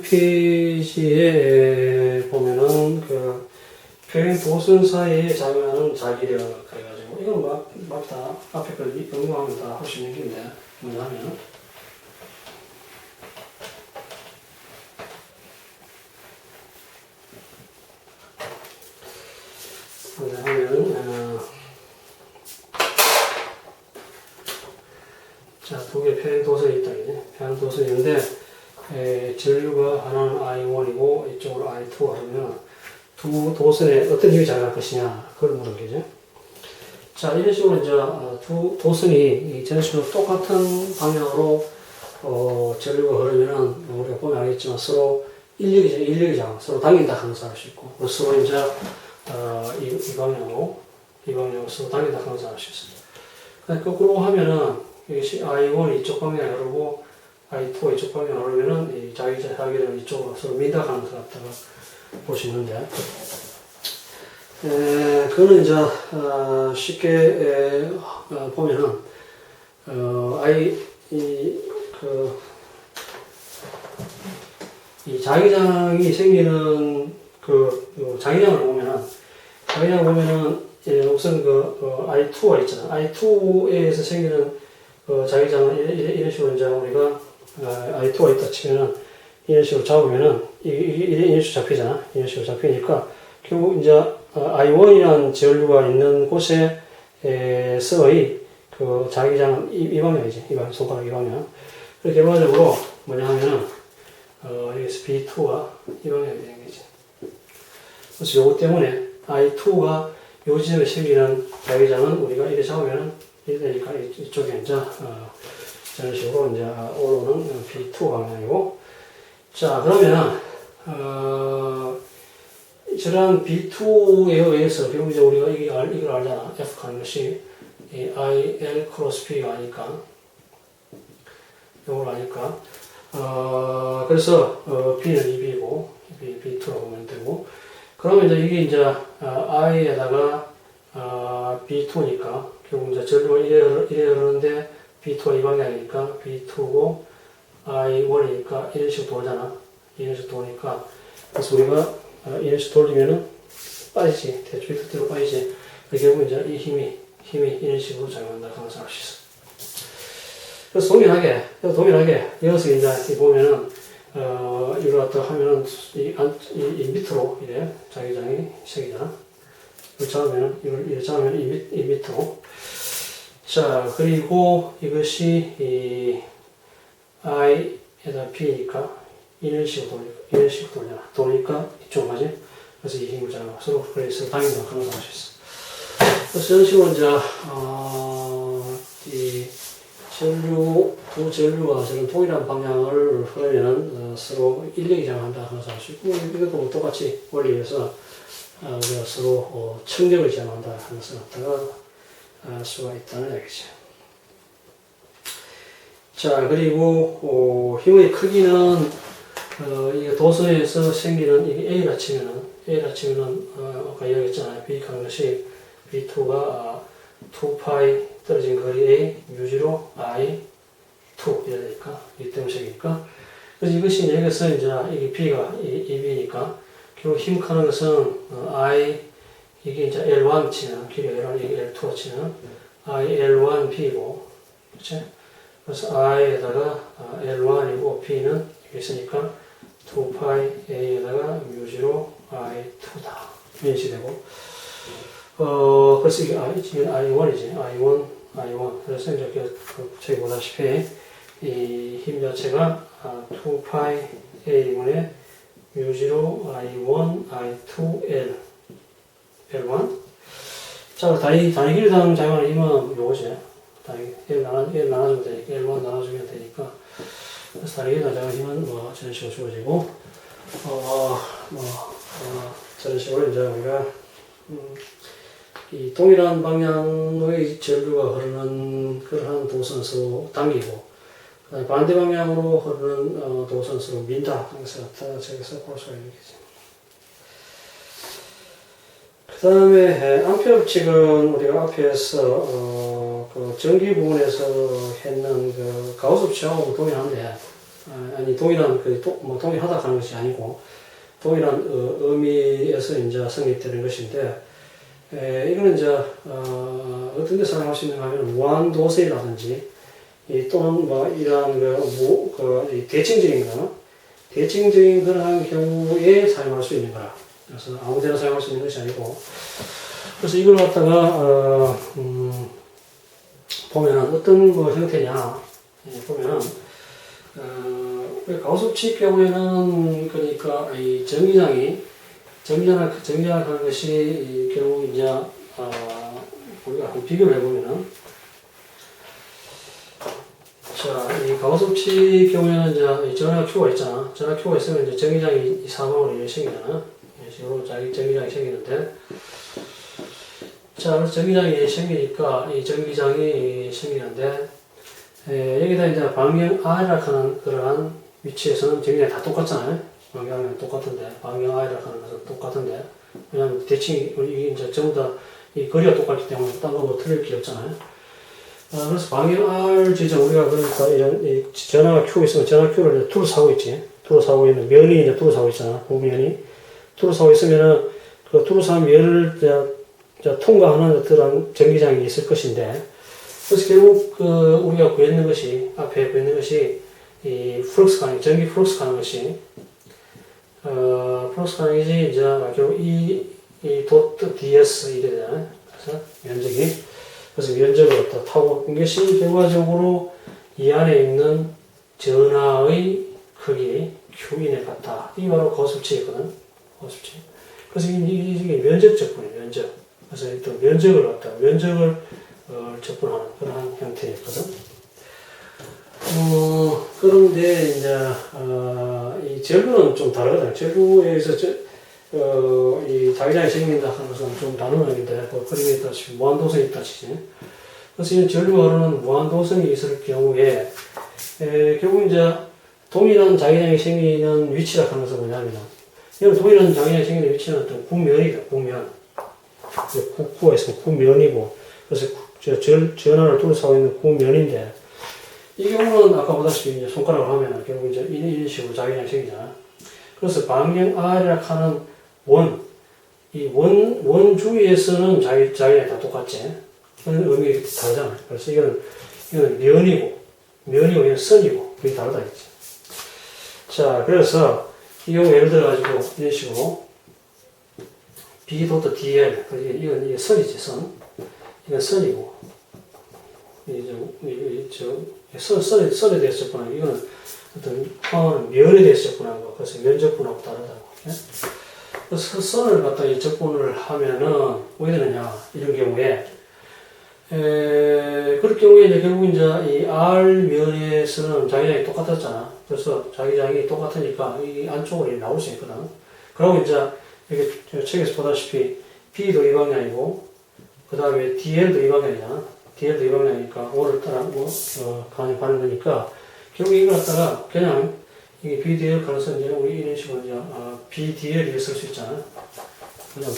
페이지에 보면은 그 평행 도선 사이에 작용하는 자기력 그래가지고 이건 막 다 앞에 걸 연구하면 다 할 수 있는 건데 뭐냐면 자, 두 개 평행 도선이 있다 이제 평행 도선인데 전류가 하나는 I1이고 이쪽으로 I2가 하면 두 도선에 어떤 힘이 작용할 것이냐 그걸 물은 거죠. 자, 이런 식으로 이제 두 도선이 저런 식으로 똑같은 방향으로 전류가 흐르면은 우리가 보면 알겠지만 서로 인력이잖아. 서로 당긴다 하는 것을 알 수 있고 서로 이제 이 방향으로 서로 당긴다 하는 것을 알 수 있어요. 그러니까 거꾸로 하면은 이것이 I1이 이쪽 방향에 흐르고 I2가 이쪽 방향에 흐르면은 이 자기는 이쪽으로 서로 민다 하는 것을 갖다가 볼 수 있는데 그거는 이제 쉽게 보면은 이 자기장이 생기는 자기장을 보면은 우선 I2가 있잖아. I2에서 생기는 자기장은 이런 식으로 이제 우리가 I2가 있다 치면은 이런 식으로 잡으면은 이런 식으로 잡히잖아. 이런 식으로 잡히니까 결국 이제 I1이라는 전류가 있는 곳에서의 그 자기장은 이 방향이지. 손가락 이 방향. 그래서 결과적으로 뭐냐 하면은 여기서 B2가 이 방향이 되는 거지. 그래서 요거 때문에 I2가 요 지점에 생기는 자기장은 우리가 이렇게 잡으면은 이렇게 되니까 이쪽에 이제 저런 식으로 이제 오로는 B2 방향이고 자 그러면 저런 B2에 의해서 결국 이제 우리가 이걸 알잖아. F 하는 것이 IL 크로스 P가 아니까 이걸 아니까 그래서 B는 EB고 B2라고 보면 되고 그러면 이제 이게 이제 I에다가 B2니까 결국 이제 전류가 이래 흐르는데 B2가 이 방향이니까 B2고 I1이니까 이런 식으로 돌잖아. 이런 식으로 도니까 그래서 우리가 이런 식으로 돌리면은 빠지지. 대충 그대로 빠지지. 결국 이제 이 힘이 이런 식으로 작용한다. 그런 것을 알 수 있어. 그래서 동일하게 여기서 이제 보면은 이걸 갖다 하면은 이 밑으로 이래 자기장이 생기잖아. 이걸 잡으면은 이걸 잡으면 이 밑으로. 자 그리고 이것이 이 I에다 P니까 이런 식으로 돌리니까 이쪽 가지. 그래서 이 힘을 잡아 서로 그래서 당긴다 그런 걸 알 수 있어. 그래서 이런 식으로 이제 두 전류가 저런 동일한 방향을 흐르면 서로 인력이 작용한다 하는 것을 알 수 있고 이것도 똑같이 원리에서 우리가 서로 청력을 작용한다 하는 것을 갖다가 알 수가 있다는 얘기죠. 자 그리고 힘의 크기는 이 도선에서 생기는 이게 A라 치면은 아까 이야기했잖아요. B 하는 것이 B2가 2파이 떨어진 거리 A 뮤0 I2 이래 되니까 이 때문에 생기니까 그래서 이것이 여기서 이제 이게 B가 EB니까 결국 힘 크는 것은 I 이게 이제 L1 치는 길이 L1 이게 L2 치는 I L1B고 그렇지? 그래서 I에다가 L1이고 B는 여기 있으니까 2파이 A에다가 뮤0 I2다 이런 식이 되고 그래서 이게 지금 I1이지 I1 그래서 이렇게 저기 보다시피 이 힘 자체가 2파이 A분의 뮤0 I1 I2 L1 자 단위 길이당 작용하는 힘은 요거지 L 나눠주면 되니까 L1 나눠주면 되니까 그래서 단위 길이당 작용하는 힘은 저런 식으로 주어지고 저런 식으로 이제 우리가 이 동일한 방향의 전류가 흐르는 그러한 도선수로 당기고 반대 방향으로 흐르는 도선수로 민다 하는 것을 갖다 저기서 볼 수가 있는 거죠. 그 다음에 암페어 법칙은 우리가 앞에서 그 전기 부분에서 했는 그 가우스 법칙하고 동일한데 아니 동일한 동일하다 하는 것이 아니고 동일한 의미에서 이제 성립되는 것인데 이거는 이제 어떤 데 사용할 수 있는가 하면 무한도세라든지 또는 뭐 이러한 대칭적인 그러한 경우에 사용할 수 있는 거라. 그래서 아무데나 사용할 수 있는 것이 아니고 그래서 이걸 갖다가 보면은 어떤 뭐 형태냐 보면은 가우스칩 경우에는 그러니까 이 전기장하는 것이 결국 이제 우리가 한번 비교를 해보면은 자, 이 가우스칩 경우에는 이제 전화 Q가 있잖아. 전화 Q가 있으면 이제 전기장이 이 사방으로 이렇게 생기잖아. 이런 식으로 전기장이 생기는데 자, 그래서 전기장이 생기니까 이 전기장이 생기는데 여기다 이제 방향 R이라고 하는 그러한 위치에서는 전기장이 다 똑같잖아요. 방향은 똑같은데 방향 R이라고 하는 것은 똑같은데 왜냐하면 대칭이 이게 이제 전부 다 이 거리가 똑같기 때문에 딴 거 뭐 틀릴 게 없잖아요. 그래서 방향 R 지점 우리가 그러니까 이런 이 전화가 Q 있으면 전화 Q를 이제 두루 사고 있지. 두루 사고 있는 면이 이제 두루 사고 있잖아. 구면이 두루 사고 있으면은 그 두루 사는 면을 통과하는 어떤 전기장이 있을 것인데 그래서 결국 우리가 구했는 것이 앞에 구했는 것이 이 플럭스 가능 전기 플럭스 가는 것이 플럭스 가능이지 이제 결국 이 도트 ds 이래 되잖아요. 그래서 면적이 그래서 면적을 갖다 타고 이것이 결과적으로 이 안에 있는 전하의 크기 Q인에 같다. 이게 바로 거습치거든. 거습치. 그래서 이게 면적 적분이에요. 면적. 그래서 또 면적을 갖다 면적을 적분하는 그런 형태였거든. 그런데 이제 이 전류는 좀 다르거든. 전류에서 이 자기장이 생긴다 하는 것은 좀 다른 의미인데 그 그림에 있다시피 무한도성이 있다시피 그래서 이 전류가 흐르는 무한도성이 있을 경우에 결국 이제 동일한 자기장이 생기는 위치라 하는 것은 뭐냐면 동일한 자기장이 생기는 위치는 어떤 구면이다. 구면. 구가 있으면 구면이고 그래서 전하를 둘러싸고 있는 구면인데 이 경우는 아까 보다시피 이제 손가락을 하면 결국 이제 이런 식으로 자기장이 생기잖아. 그래서 방향 R이라고 하는 원 주위에서는 자기장이 다 똑같지. 그런 의미가 다르잖아. 그래서 이거는 면이고 이건 선이고 그게 다르다 했지. 자, 그래서 이 경우 예를 들어가지고 이런 식으로 B 도트 DL 이게 선이지 선. 이건 선이고 선에 대해서 접근하고 이거는 어떤 포함하는 면에 대해서 접근하는 거. 그래서 면접분하고 다르다고. 그래서 선을 갖다 접근을 하면은 왜 되느냐 이런 경우에 그럴 경우에 이제 결국 이제 이 R면에서는 자기장이 똑같았잖아. 그래서 자기장이 똑같으니까 이 안쪽으로 나올 수 있거든. 그리고 이제 이렇게 책에서 보다시피 B도 이 방향이고 그 다음에 DL도 이 방향이잖아. DL도 이 방향이니까 O를 따라 가는 거니까 결국 이걸 갖다가 그냥 이게 BDL 가능성 이제 우리 이런 식으로 이제 BDL 쓸 수 있잖아. 그냥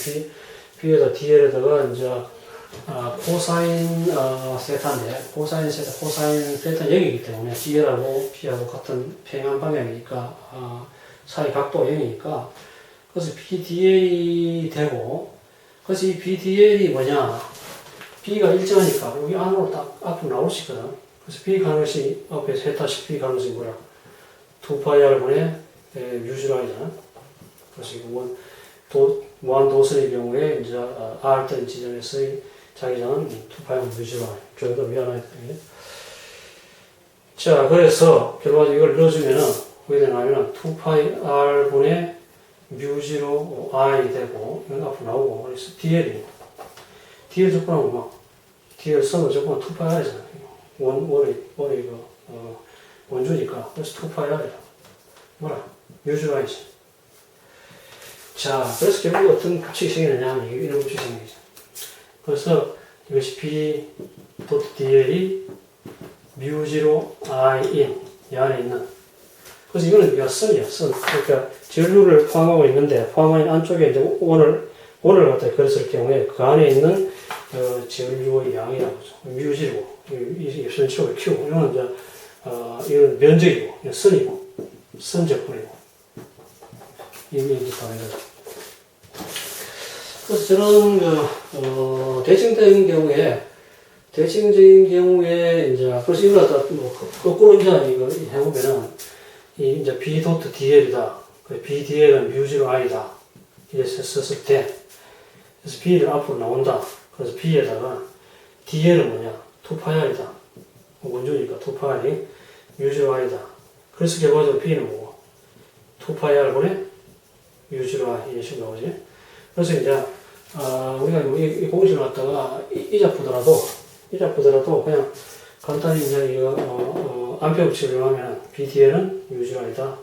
B에다 DL에다가 이제 코사인 세타인데 코사인 세타 0이기 때문에 DL하고 B하고 같은 평행 방향이니까 사이 각도가 0이니까 그래서 BDL이 되고 그래서 이 BDL이 뭐냐 B가 일정하니까 여기 안으로 딱 앞으로 나올 수 있거든. 그래서 B 가는 것이 앞에서 했다시피 B 가는 것이 뭐야 2πr분의 뮤즈라이잖아. 그래서 이거 무한도선의 경우에 이제 R 등 지점에서의 자기장은 2πr 뮤즈라이 좀더 미안하게. 자, 그래서 결과적으로 이걸 넣어주면은 어떻게 되냐면은 2πr분의 뮤즈로 I 되고 이건 앞으로 나오고 그래서 DL 접근하고 막 DL 선을 접근하면 2πr이잖아. 원주니까 그래서 2πr이야. 뭐라? 뮤즈라이지. 자, 그래서 결국 어떤 법칙이 생기느냐 하면 이런 법칙이 생기죠. 그래서 이것이 B 도트 DL이 뮤즈로 I인 이 안에 있는 그래서 이거는 우리가 선이야. 선. 그러니까 전류를 포함하고 있는데 포함한 안쪽에 이제 원을 갖다 그렸을 경우에 그 안에 있는 전류의 양이라고 하죠. 뮤즈고 이 선치고 Q 이거는 이제 이건 면적이고 이건 선이고 선제분이고 이미 이제 다 해가지고. 그래서 저런 대칭적인 경우에 이제 그래서 이거 갖다 뭐 거꾸로 이제 이거 해보면은 이 이제 B 도트 DL이다. B DL은 뮤지로 I다. 이렇게 썼을 때 그래서 B를 앞으로 나온다. 그래서 B에다가 DL은 뭐냐? 2파이R이다. 원주니까 2파이 뮤지로 I다. 그래서 결과적으로 B는 뭐고? 2파이R분의 뮤지로 I 이런 식으로 나오지. 그래서 이제 우리가 이 공식을 갖다가 이잡보더라도 그냥 간단히 이제 이거 암페어 법칙을 이용하면 BDL은 뮤지로 I다.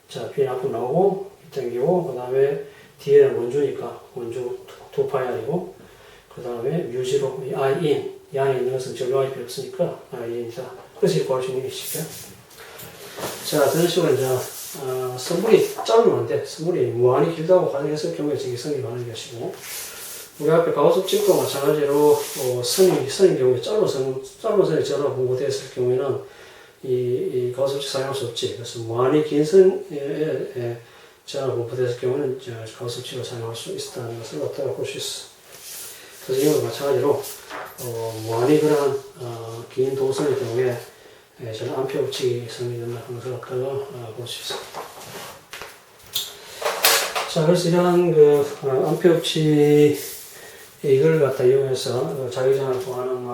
자, B는 앞으로 나오고 B 당기고 그 다음에 DL은 원주니까 원주 2파이R이고 그 다음에 뮤지로 I in 이 안에 있는 것은 전류 I 필요 없으니까 I in이다. 그래서 이렇게 구할 수 있는 것이죠. 자, 그런 식으로 이제 선물이 짧으면 선물이 무한히 길다고 가정했을 경우에 정기성이 많은 것이고 우리 앞에 가우스-법칙과 마찬가지로 선인 경우에 짧은 선이 전화 분포되었을 경우에는 이 가우스-법칙 사용할 수 없지. 그래서 무한히 긴 선에 전화 분포되었을 경우는 가우스-법칙을 사용할 수 있다는 것을 어떻게 볼 수 있어. 그래서 이와 마찬가지로 무한히 그러한 긴 도선의 경우에 저는 암페어 법칙이 성립된다 하는 것을 갖다가 볼 수 있습니다. 자, 그래서 이러한 암페어 법칙 이걸 갖다 이용해서 자기장을 구하는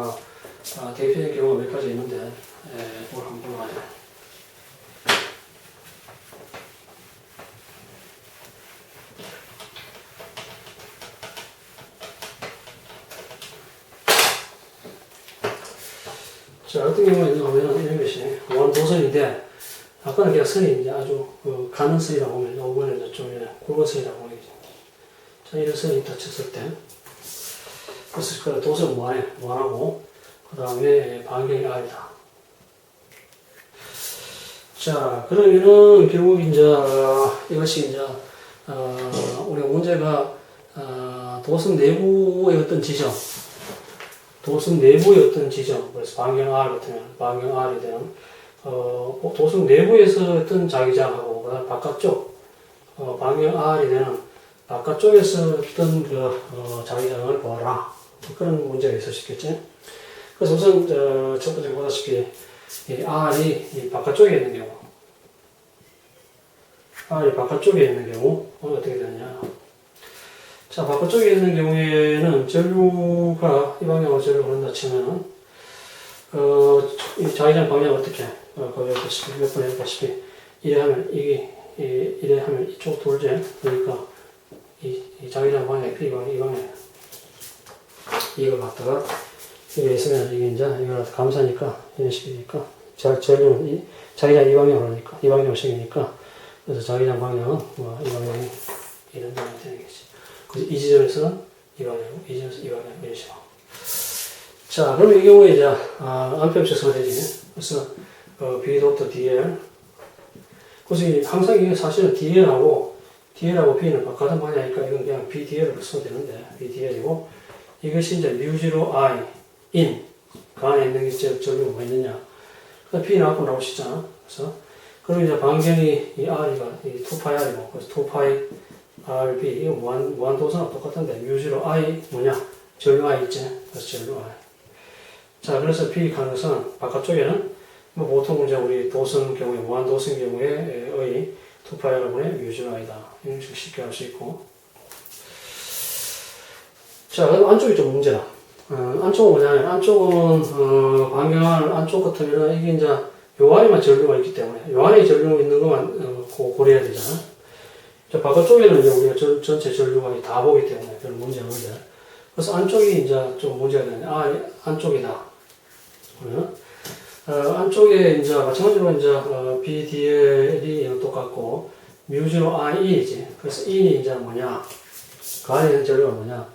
대표적인 경우가 몇 가지 있는데 그걸 한번 봐요. 자, 어떤 경우에 보면 이런 것이 원도선인데 아까는 그냥 선이 이제 아주 가는 선이라고 보면 이번에는 좀 굵은 선이라고 보이죠. 자, 이런 선이 있다 쳤을 때 그래서 그 도선 무한하고 그 다음에 반경이 R이다. 자, 그러면은 결국 이제 이것이 이제 우리가 문제가 도선 내부의 어떤 지점 그래서 반경 R 같으면 반경 R이 되는 도선 내부에서 어떤 자기장하고 그다음 바깥쪽 반경 R이 되는 바깥쪽에서 어떤 자기장을 구하라. 그런 문제가 있을 수 있겠지. 그래서 우선 첫 번째 보다시피 이 R이 이 바깥쪽에 있는 경우 어떻게 되느냐. 자, 바깥쪽에 있는 경우에는 전류가 이 방향으로 전류가 흐른다 치면은 이 자기장 방향 어떻게 거기 보시피 몇 번 해보시피 이래 하면 이쪽 돌지. 그러니까 이 자기장 방향 이 방향 이걸 갖다가 이게 있으면 이게 이제 이걸 감사니까 이런 식이니까 전류는 자기장 이 방향으로 하니까 이 방향으로 생기니까 그래서 자기장 방향은 이 방향이 이런 방향이 되는 거지. 그래서 이 지점에서는 이 방향, 이 지점에서 이 방향 이런 식으로. 자, 그러면 이 경우에 이제 암페어 법칙 소리지. 그래서 B 도트 DL. 그래서 항상 이게 사실은 DL하고 B는 같은 방향이니까 이건 그냥 BDL을 써도 되는데 BDL이고 이것이 이제 뮤지로 I in 그 안에 있는 게 전류가 뭐 있느냐. 그래서 B는 앞으로 나오시잖아. 그래서 그럼 이제 반경이 이 R이가 이 2파이 R이고 그래서 2파이 RB 이거 무한 도선하고 똑같은데 뮤지로 I 뭐냐 전류 I 있지. 그래서 전류 I. 자, 그래서 B 가는 것은 바깥쪽에는 뭐 보통 이제 우리 도선 경우에 무한 도선 경우에 2파이R분의 뮤지로 I다. 이런 식으로 쉽게 할 수 있고. 자, 그럼 안쪽이 좀 문제다. 안쪽은 뭐냐면 안쪽은 반경을 안쪽 같으면 이게 이제 요 안에만 전류가 있기 때문에 요 안에 전류 있는 것만 고려해야 되잖아. 자, 바깥쪽에는 이제 우리가 전체 전류가 다 보기 때문에 별 문제가 없는데. 그래서 안쪽이 이제 좀 문제가 되네. 안쪽이다. 그러면 안쪽에 이제 마찬가지로 이제 BDL이 똑같고 뮤지로 IE지. 그래서 E는 이제 뭐냐? 그 안에 있는 전류가 뭐냐?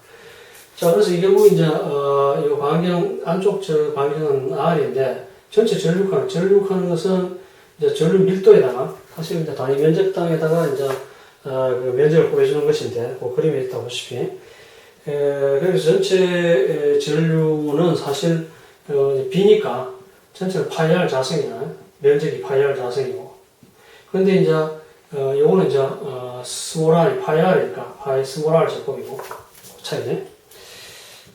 자, 그래서 이 경우 이제 이 반경 안쪽 저 반경은 R인데 전체 전류하는 것은 이제 전류 밀도에다가 사실 이제 단위 면적당에다가 이제 그 면적을 보여주는 것인데 그 그림에 있다 보시피 그래서 전체 전류는 사실 B니까 전체는 파이R 자성이나 면적이 파이R 자성이고 근데 이제, 요거는 이제, 스몰 r, 파이 r이니까, 파이 스몰 r 제곱이고, 그 차이네.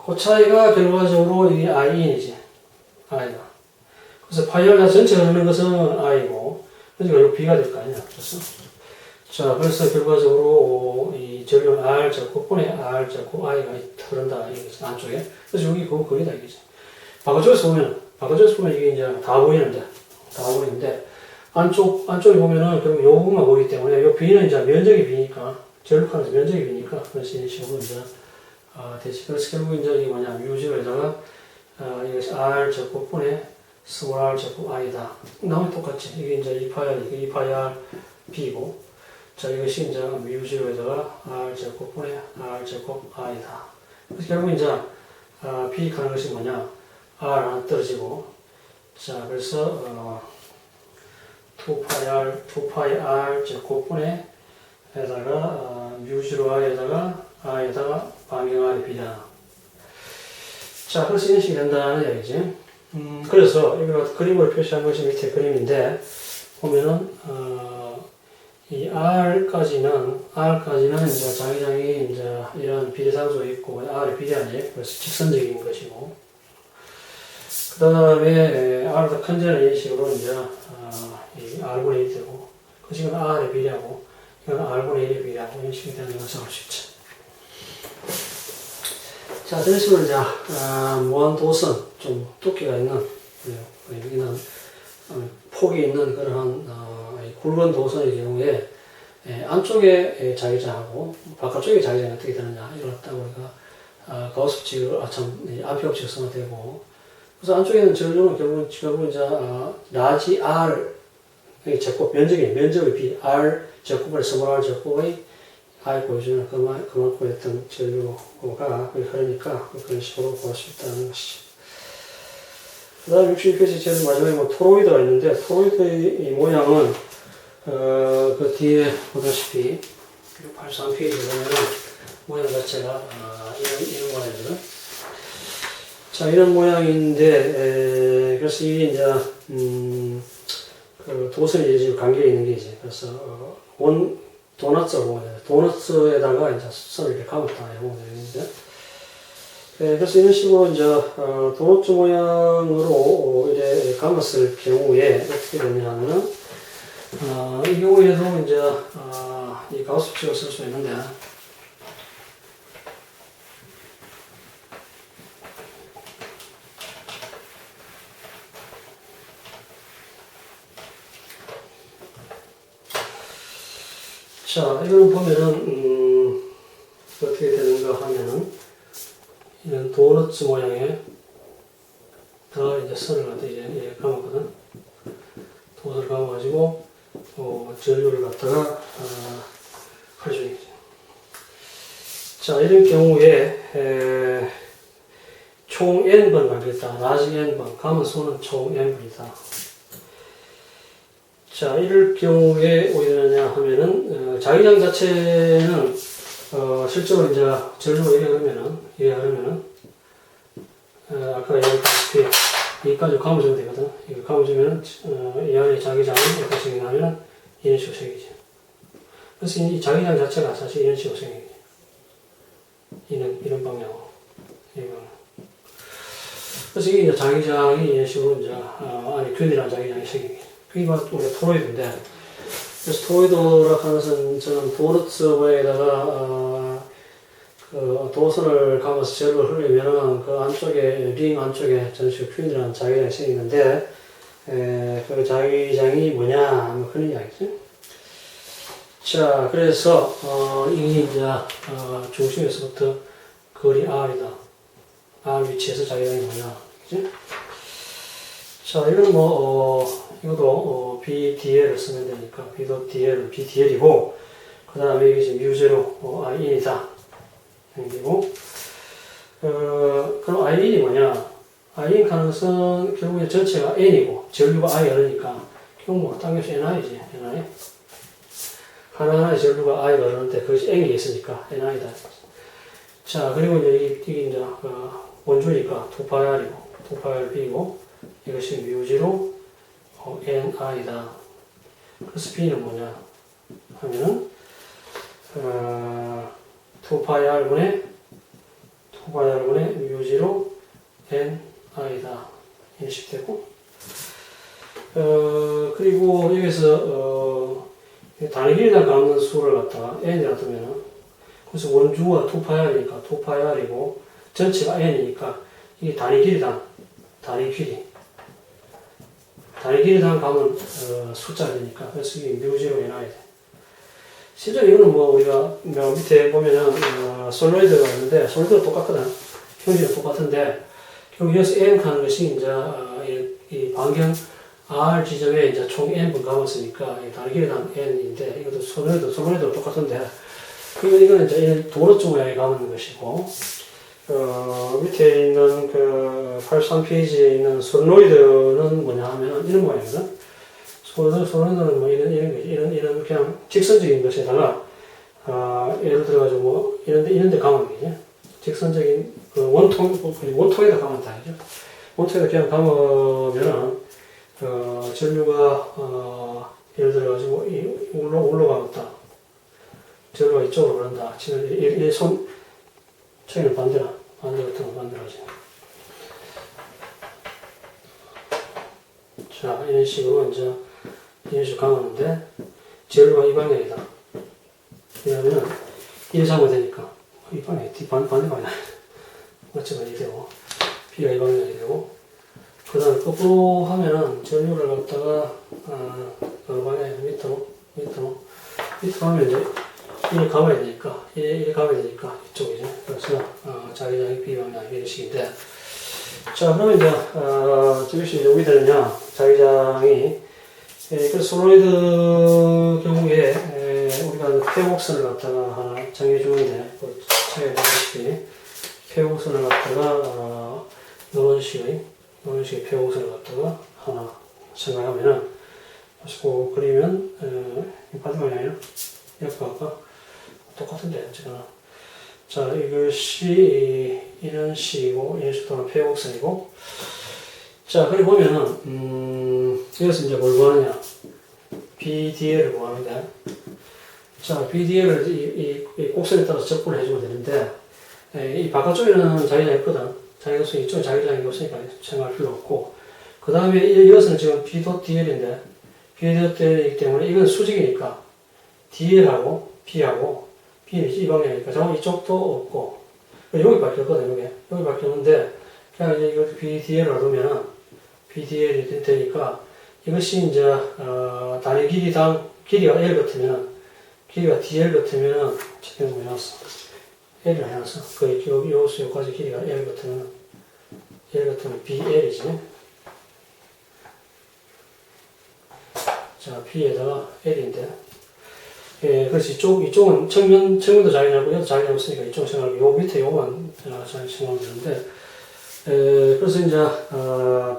그 차이가 결과적으로 이게 i이지. i가. 그래서 파이 r 전체가 넣는 것은 i고, 그러니까 요 b가 될 거 아니야. 그래서. 자, 그래서 결과적으로 이 전류 R 제곱분의 R 제곱 I가 흐른다. 이거지, 안쪽에. 그래서 여기 거기다 이거지. 바깥쪽에서 보면 이게 이제 다 보이는데, 안쪽에 보면은 결국 요 부분만 보이기 때문에 요 B는 이제 면적이 B니까, 전류칸에서 면적이 B니까, 그래서 이런 식으로 이제, 되지. 그래서 결국 이제 이게 뭐냐, 뮤0에다가, 이것이 R 제곱분의 스몰 R 제곱 I다. 나머지 똑같지. 이게 이제 2파이 B고, 자, 이것이 이제 뮤0에다가 R 제곱분의 R 제곱 I다. 그래서 결국 이제, 비익하는 것이 뭐냐, R 하나 떨어지고, 자, 그래서, 2파이 R 제곱분의 에다가, 뮤0I에다가, I에다가 반경 R이 비례하나. 자, 그래서 이런 식이 된다는 얘기지. 그래서, 이거 그림으로 표시한 것이 밑에 그림인데, 보면은, 이 R까지는 이제 자기장이 이제 이런 비례상수가 있고, R이 비례하지. 그래서 직선적인 것이고. 그 다음에, R보다 큰 데는 이런 식으로 이제, 이 R분의 1이 되고, 그 식은 R에 비례하고, 이건 R분의 1에 비례하고, 이런 식이 되는 것을 알 수 있지. 자, 이런 식으로 이제, 무한도선, 좀 두께가 있는, 이런, 폭이 있는 그러한, 굵은 도선의 경우에 안쪽에 자기장하고 바깥쪽에 자기장이 어떻게 되느냐 이걸 갖다가 우리가 가우스법칙을 암페어법칙을 쓰면 되고, 그래서 안쪽에는 전류는 결국 이제 라지 R 제곱 면적의 B R 제곱을 스몰 R 제곱의 I 보여주는 그만큼 했던 전류가 흐르니까 그런 식으로 볼 수 있다는 것이죠. 그 다음 62페이지 제일 마지막에 뭐 토로이드가 있는데, 토로이드의 이 모양은, 그 뒤에 보다시피, 83페이지 보면은, 모양 자체가, 이런 모양이거든. 자, 이런 모양인데, 그래서 이게 이제, 그 도선이 지금 관계가 있는 게 이제, 그래서, 도넛에다가 이제 선을 이렇게 감았다, 이런 모양인데, 그래서 이런 식으로 이제 도넛 모양으로 이제 감았을 경우에 어떻게 되냐면은 이 경우에도 이제 이 가우스법칙을 쓸 수 있는데, 자, 이걸 보면은 어떻게 되는가 하면은 이런 도넛 모양의 다 이제 선을 갖다 이제 감았거든. 도넛을 감아가지고 전류를 갖다가 가져야지. 자, 이런 경우에 총 n번 가겠다. 라지 n번 감은 수는 총 n번이다. 자, 이럴 경우에 오히려 되느냐 하면은 자기장 자체는 실제로 이제 전류가 이래 흐르면은 아까 얘기했다시피 여기까지 감아주면 되거든. 이거 감아주면 이 안에 자기장이 이렇게 생기면 이런 식으로 생기지. 그래서 이 자기장 자체가 사실 이런 식으로 생기지. 이런 방향으로. 그래서 이게 이제 자기장이 이런 식으로 이제 안에 균일한 자기장이 생기게. 그게 바로 우리가 토로이드인데, 그래서 토로이드라 하는 것은 저는 도넛에다가 그 도선을 감아서 젤을 흐르면은 그 안쪽에 링 안쪽에 전식 균이라는 자기장이 생기는데, 그 자기장이 뭐냐 하면 그런 이야기지. 자, 그래서 이게 이제 중심에서부터 거리 R이다. R 위치에서 자기장이 뭐냐, 그지? 자, 이건 이것도 BDL을 쓰면 되니까, B도 DL, BDL이고, 그 다음에 이게 뮤0 I인이다. 생기고, 그럼 I인이 뭐냐? I인 가는 것은 결국에 전체가 N이고, 전류가 I 흐르니까, 결국 당연히 NI지, NI. 하나하나의 전류가 I가 흐르는데, 그것이 N이 있으니까, NI다. 자, 그리고 이제 이게 이제, 원주니까 2파이R이고, 2파이R B고, 이것이 뮤0 NI다. 그래서 B는 뭐냐 하면은 2파이 R분의 뮤0 N I다 이렇게 되고 그리고 여기서 단위 길이당 감는 수를 갖다가 N이라 두면은 그래서 원주가 2파이 R이니까 2파이 R이고 전체가 N이니까 이게 단위 길이당 감은 숫자가 되니까 그래서 이게 뮤0 N I 돼. 실제로 이거는 뭐 우리가 밑에 보면은 솔로이드가 있는데 솔로이드가 똑같거든. 형식은 똑같은데 결국 여기서 N 하는 것이 이제 이 반경 R 지점에 이제 총 N분 감았으니까 단위 길이당 N인데 이것도 솔로이드도 똑같은데 이거는 이제 도넛 모양에 감는 것이고 밑에 있는 그 83페이지에 있는 솔로이드는 뭐냐 하면 이런 모양이거든. 솔로이드는 뭐 이런 그냥 직선적인 것에다가 예를 들어가지고 뭐 이런데 감으면 되죠. 직선적인 그 원통에다 감았다 이죠. 원통에다 그냥 감으면은 전류가 예를 들어가지고 올라가겠다. 전류가 이쪽으로 그런다. 지금 저기는 반대 같은 거 만들어지. 자, 이런 식으로 감았는데, 전류가 이 방향이다. 왜냐면, 이래 잡아야 되니까, 이 방향, 반대 방향. 어쩌면 이렇게 되고, B가 이 방향이 되고, 그 다음에 거꾸로 하면은, 전류를 갖다가, 어느 방향에 밑으로 하면 이제, 이렇게 감아야 되니까, 이쪽이죠. 그래서, 자기장이 B 방향, 이런 식인데, 자, 그러면 이제, 저것이 여기 되느냐, 자기장이, 그 솔로이드 경우에, 우리가 폐곡선을 갖다가 하나 정해주는데, 차이가 나다시피, 폐곡선을 갖다가, 이런 식의 폐곡선을 갖다가 하나 생각하면은, 그 그리면, 반대 방향이야. 옆과 아까 똑같은데, 어쨌거나. 자, 이것이 이런 식이고, 이런 식으로 폐곡선이고. 자, 그리고 보면은, 여기서 이제 뭘 구하느냐. BDL을 구하는데, 자, BDL을 이 곡선에 따라서 접근을 해주면 되는데, 이 바깥쪽에는 자기장이 있거든. 자기장이 이쪽에 자기장이 없으니까 생각할 필요 없고, 그 다음에 이것은 지금 B.DL인데, B.DL이기 때문에 이건 수직이니까, DL하고 B하고, B는 이 방향이니까, 잠깐 이쪽도 없고, 여기 바뀌었거든, 여기 바뀌었는데, 그냥 이제 이거 BDL을 놓으면은, BDL이 되니까, 이것이 이제, 단위 길이당, 길이가 L 같으면, 길이가 DL 같으면, 지금 뭐 해놨어? L을 해놨어. 거의 여기까지 길이가 L 같으면 BL이지. 자, B에다가 L인데, 그래서 이쪽은 측면도 자기장이고, 얘도 자기장이 없으니까 이쪽 생각하고, 요 밑에 요만 잘 생각하면 되는데, 그래서 이제,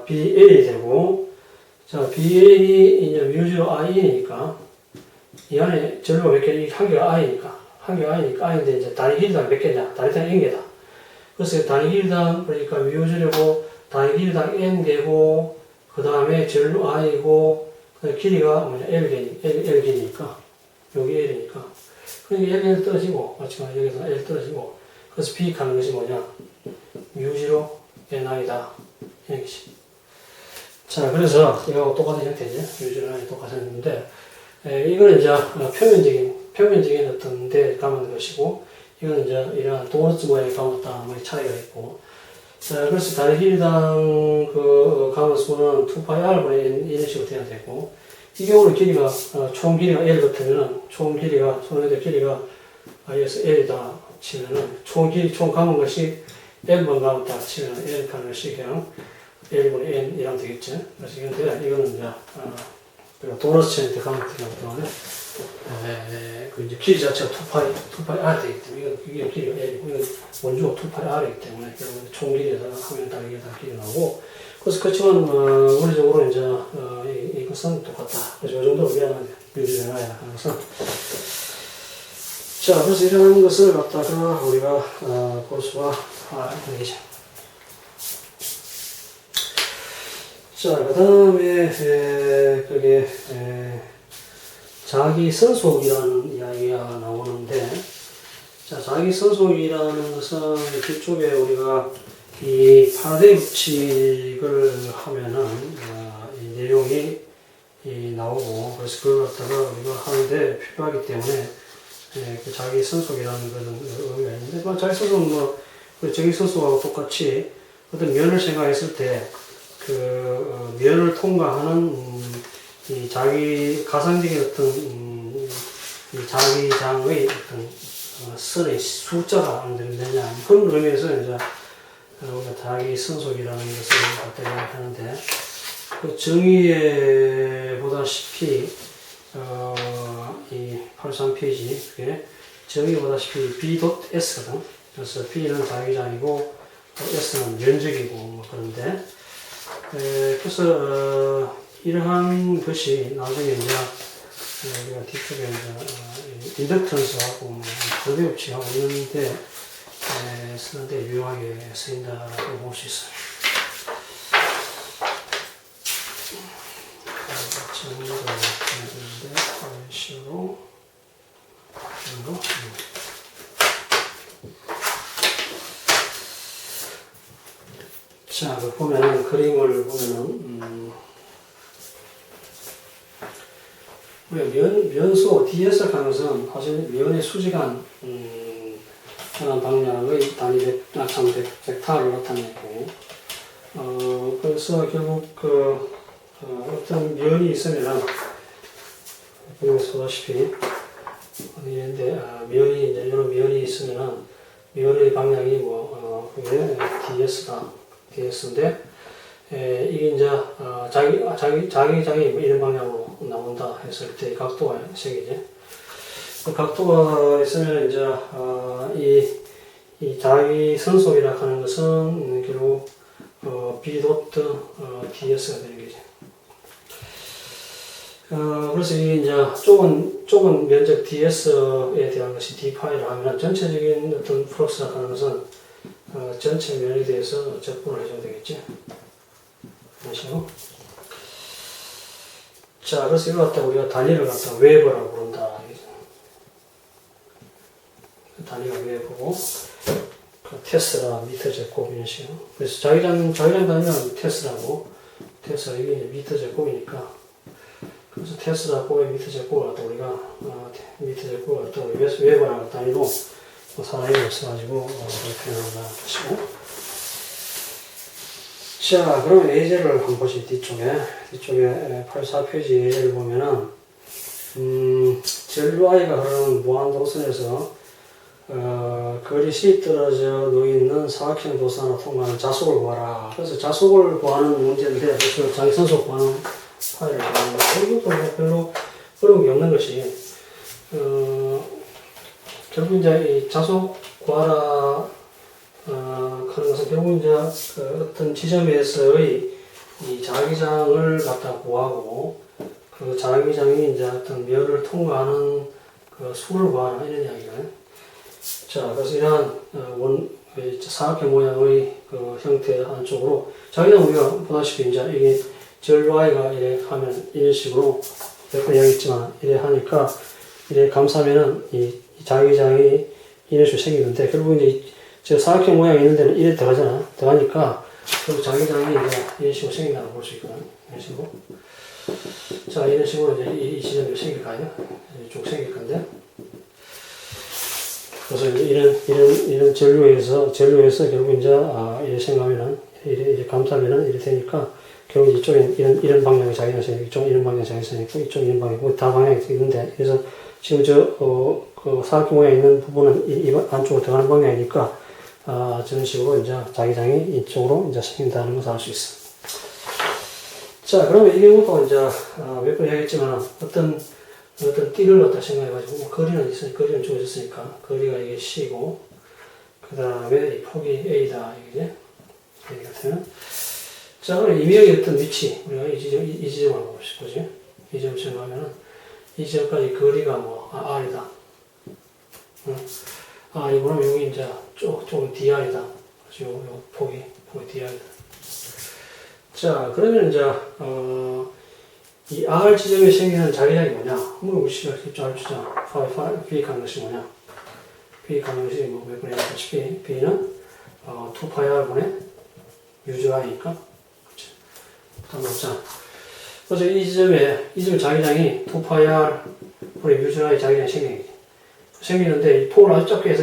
BL이 되고, 자, BL이 이제 뮤0 I니까, 이 안에 전류가 몇 개, 한 개가 I인데, 이제 단위 길이당 몇 개냐? 단위당 N개다. 그래서 단위 길이당, 그러니까 뮤0고, 단위 길이당 N개고, 그 다음에 전류 I고, 길이가 뭐냐? L개니까. 여기 L이니까. 그러니까 L 떨어지고, 마찬가지 여기서 L 떨어지고, 그래서 B 가는 것이 뭐냐? 뮤0 NI다. 이것이. 자, 그래서 이거하고 똑같은 형태지. 뮤0 NI 똑같은 형태인데, 이거는 이제 표면적인 어떤 데 감은 것이고, 이거는 이제 이런 도넛 모양의 감았다, 뭐 차이가 있고. 자, 그래서 단위 길이당 감은 수는 2파이 R분의 N 이런 식으로 돼야 되고, 이 경우는 길이가, 총 길이가 L 같으면은, 손에다 길이가 여기서 L이다 치면은, 총 감은 것이 L번 감았다 치면은, L 가는 것이 그냥 L분의 N이라면 되겠지. 그래서 이거는 이제, 도넛처럼 감았기 때문에, 그 이제 길이 자체가 2파이 R 되기 때문에, 이게 길이가 L이고, 이건 원주가 2파이 R이기 때문에, 총 길이에다가 하면 다르게 길이 나오고, 그래서 그렇지만, 원리적으로 이제, 이것은 똑같다. 그래서 이 정도로 미안한데, 뮤0 NI야 하는 것은. 자, 그래서 이런 것을 갖다가 우리가, 볼 수가 되겠죠. 자, 그 다음에, 그게, 자기 선속이라는 이야기가 나오는데, 자, 자기 선속이라는 것은 뒤쪽에 우리가 이 파라데이 법칙을 하면은, 이 내용이 나오고, 그래서 그걸 갖다가 우리가 하는데 필요하기 때문에, 그 자기 선속이라는 그런 의미가 있는데, 자기 선속은 그 자기 선속하고 똑같이 어떤 면을 생각했을 때, 면을 통과하는, 이 자기, 가상적인 어떤, 이 자기장의 어떤, 선의 숫자가 안 되느냐, 그런 의미에서 이제, 우리가 자기 선속이라는 것을 갖다 이야기하는데, 그 정의에 보다시피, 이 83페이지, 그게 정의 보다시피 B.S거든. 그래서 B는 자기장이고, S는 면적이고, 뭐 그런데, 그래서, 이러한 것이 나중에 이제, 우리가 뒤쪽에 이제, 인덕턴스하고, 뭐, 거대업치하고 있는데, 쓰는데 유용하게 쓰인다고 볼 수 있어요. 정의를 해주는데, 이런 식으로, 이런 거. 자, 그 보면은, 그림을 보면은, 면소 D에서 가는 것은 사실 면의 수직한, 현한 방향의 단위 벡터를 나타내고, 그래서 결국 어떤 면이 있으면은, 여기서 보다시피, 어디인데, 면이, 이제 이런 면이 있으면은, 면의 방향이 그게 DS인데, 이게 이제, 자기장이 이런 방향으로 나온다 했을 때 각도가 생기지. 그 각도가 있으면 이제, 이 자기 선속이라 하는 것은 결국, B.DS가 되는 거지. 그래서 이게 이제 좁은 면적 DS에 대한 것이 D파이를 하면 전체적인 어떤 플럭스라 하는 것은, 전체 면에 대해서 적분을 해줘야 되겠지. 이런 식으로. 자, 그래서 이걸 갖다 우리가 단위를 갖다 웨버라고 부른다. 단위가 웨버고, 테스라, 미터 제곱 이런 식으로. 그래서 자기장 단위는 테스라고, 테스라 이게 미터 제곱이니까. 그래서 테스라 곱의 미터 제곱을 갖다 우리가, 미터 제곱을 갖다 웨버라는 단위로 사람이 없어가지고, 그렇게 나온다는 것이고. 자, 그러면 예제를 한번 보시, 뒤쪽에 84페이지 예제를 보면은, 전류I가 흐르는 무한도선에서, 거리시 떨어져 놓여있는 사각형 도선을 통과하는 자속을 구하라. 그래서 자속을 구하는 문제인데, 그래서 자기선속 구하는 파일을 구하는 이것도 별로 어려운 게 없는 것이, 결국 이제 이 자속 구하라, 하는 것은 결국 이제 어떤 지점에서의 이 자기장을 갖다 구하고, 그 자기장이 이제 어떤 면을 통과하는 그 수를 구하는 이런 이야기를. 자, 그래서 이러한 사각형 모양의 그 형태 안쪽으로 자기장 우리가 보다시피 이제 이게 전류I가 이래 하면 이런 식으로 몇 번 이야기했지만 이래 하니까 이래 감싸면은 이 자기장이 이런 식으로 생기는데 결국 이제 저 사각형 모양이 있는 데는 이래 들어가잖아. 들어가니까 결국 자기장이 이제 이런 식으로 생긴다고 볼 수 있거든. 이런 식으로. 자, 이런 식으로 이제 이 지점이 생길 거 아니야? 쭉 생길 건데. 그래서 이런 전류에서 결국 이제, 이렇게 생각하면은, 이렇게 감싸면은 이렇게 되니까, 결국 이쪽에 이런 방향의 자기장이 생기고, 이쪽 이런 방향의 자기장이 생기고, 이쪽 이런 방향이고, 다 방향이 있는데, 그래서 지금 그 사각형 모양이 있는 부분은 이 안쪽으로 들어가는 방향이니까, 저런 식으로 이제 자기장이 이쪽으로 이제 생긴다는 것을 알 수 있어. 자, 그러면 이 경우도 이제, 몇 번 얘기했지만, 어떤 띠를 갖다 생각해가지고, 거리는 주어졌으니까, 거리가 이게 C고, 그 다음에 이 폭이 A다, 이게, A 같으면. 자, 그럼 이미역의 어떤 위치, 우리가 이 지점을 보고 싶지. 이 지점 생각하면은, 이 지점까지 거리가 R이다. R이고, 그러면 여기 이제 조금 DR이다. 그래서 요 폭이 DR이다. 자, 그러면 이제, 이 R 지점에 생기는 자기장이 뭐냐? 뭐 우리가 쉽게 알려주잖아. B 가능식 뭐냐? B 가능식이 뭐 몇 분의 H다시피 B는 2파이 R분의 UGI니까 그치? 답은 없잖아. 그래서 이 지점 자기장이 2파이 R 분의 UGI 자기장이 생기는데 이 폭을 아주 적게 해서